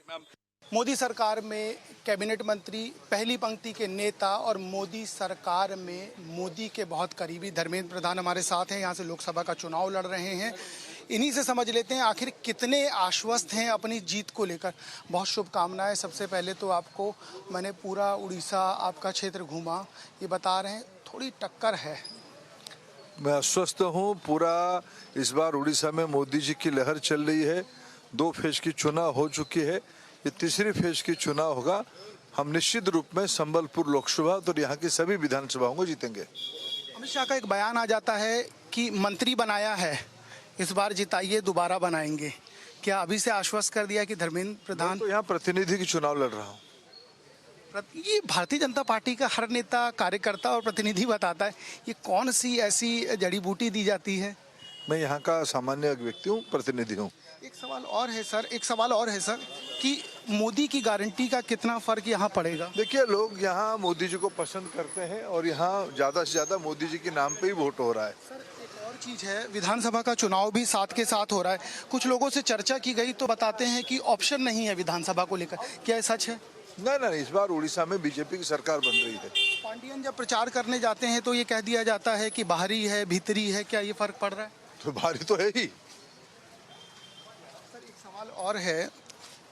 मोदी सरकार में कैबिनेट मंत्री, पहली पंक्ति के नेता और मोदी सरकार में मोदी के बहुत करीबी धर्मेंद्र प्रधान हमारे साथ हैं। यहाँ से लोकसभा का चुनाव लड़ रहे हैं। इन्हीं से समझ लेते हैं आखिर कितने आश्वस्त हैं अपनी जीत को लेकर। बहुत शुभकामनाएं। सबसे पहले तो आपको मैंने पूरा उड़ीसा आपका क्षेत्र घूमा, ये बता रहे हैं थोड़ी टक्कर है। मैं आश्वस्त हूँ पूरा। इस बार उड़ीसा में मोदी जी की लहर चल रही है। 2 फेज की चुनाव हो चुकी है, ये तीसरी फेज की चुनाव होगा। हम निश्चित रूप में संबलपुर लोकसभा और यहाँ की सभी विधानसभाओं को जीतेंगे। अमित शाह का एक बयान आ जाता है कि मंत्री बनाया है, इस बार जिताइए दोबारा बनाएंगे। क्या अभी से आश्वस्त कर दिया कि धर्मेंद्र प्रधान? तो यहाँ प्रतिनिधि की चुनाव लड़ रहा हूँ। ये भारतीय जनता पार्टी का हर नेता, कार्यकर्ता और प्रतिनिधि बताता है, ये कौन सी ऐसी जड़ी बूटी दी जाती है? मैं यहाँ का सामान्य व्यक्ति हूँ, प्रतिनिधि हूँ। एक सवाल और है सर कि मोदी की गारंटी का कितना फर्क यहाँ पड़ेगा? देखिए, लोग यहाँ मोदी जी को पसंद करते हैं और यहाँ ज़्यादा से ज़्यादा मोदी जी के नाम पे ही वोट हो रहा है। सर एक और चीज़ है, विधानसभा का चुनाव भी साथ के साथ हो रहा है। कुछ लोगों से चर्चा की गई तो बताते हैं कि ऑप्शन नहीं है विधानसभा को लेकर। क्या ये सच है? नहीं, इस बार उड़ीसा में बीजेपी की सरकार बन रही है। पांडियन जब प्रचार करने जाते हैं तो ये कह दिया जाता है कि बाहरी है, भीतरी है। क्या ये फर्क पड़ रहा है? तो भारी तो है ही। सर एक सवाल और है,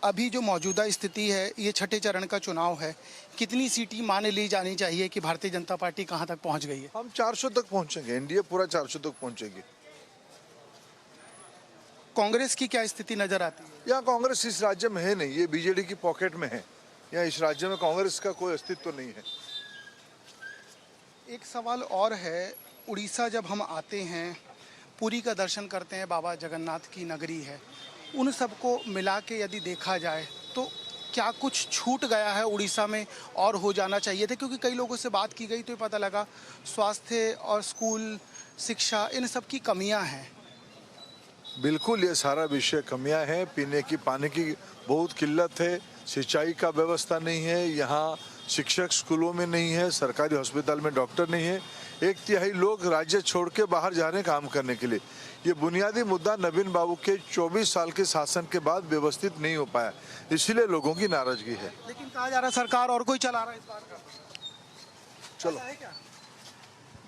अभी जो मौजूदा स्थिति है, ये छठे चरण का चुनाव है, कितनी सीटें मान ली जानी चाहिए कि भारतीय जनता पार्टी कहां तक पहुंच गई है? हम 400 तक पहुंचेंगे। एनडीए पूरा 400 तक पहुंचेगी। कांग्रेस की क्या स्थिति नजर आती है? यहाँ कांग्रेस इस राज्य में है नहीं, ये बीजेडी की पॉकेट में है। यहाँ इस राज्य में कांग्रेस का कोई अस्तित्व नहीं है। एक सवाल और है, उड़ीसा जब हम आते हैं, पुरी का दर्शन करते हैं, बाबा जगन्नाथ की नगरी है, उन सबको मिला के यदि देखा जाए तो क्या कुछ छूट गया है उड़ीसा में और हो जाना चाहिए था? क्योंकि कई लोगों से बात की गई तो ये पता लगा स्वास्थ्य और स्कूल, शिक्षा, इन सब की कमियां हैं। बिल्कुल, ये सारा विषय कमियां हैं। पीने की पानी की बहुत किल्लत है, सिंचाई का व्यवस्था नहीं है, यहाँ शिक्षक स्कूलों में नहीं है, सरकारी हॉस्पिटल में डॉक्टर नहीं है। 1/3 लोग राज्य छोड़ के बाहर जा रहे हैं काम करने के लिए। ये बुनियादी मुद्दा नवीन बाबू के 24 साल के शासन के बाद व्यवस्थित नहीं हो पाया, इसीलिए लोगों की नाराजगी है। लेकिन कहा जा रहा है सरकार और कोई चला रहा है इस बार का। चलो,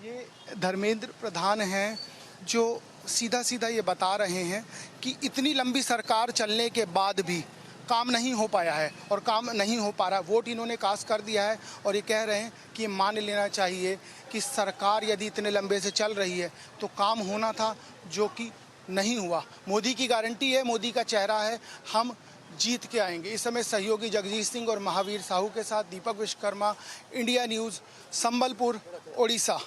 ये धर्मेंद्र प्रधान हैं जो सीधा सीधा ये बता रहे हैं कि इतनी लंबी सरकार चलने के बाद भी काम नहीं हो पाया है और काम नहीं हो पा रहा। वोट इन्होंने कास्ट कर दिया है और ये कह रहे हैं कि मान लेना चाहिए कि सरकार यदि इतने लंबे से चल रही है तो काम होना था, जो कि नहीं हुआ। मोदी की गारंटी है, मोदी का चेहरा है, हम जीत के आएंगे। इस समय सहयोगी जगजीत सिंह और महावीर साहू के साथ दीपक विश्वकर्मा, इंडिया न्यूज़, संबलपुर, ओडिशा।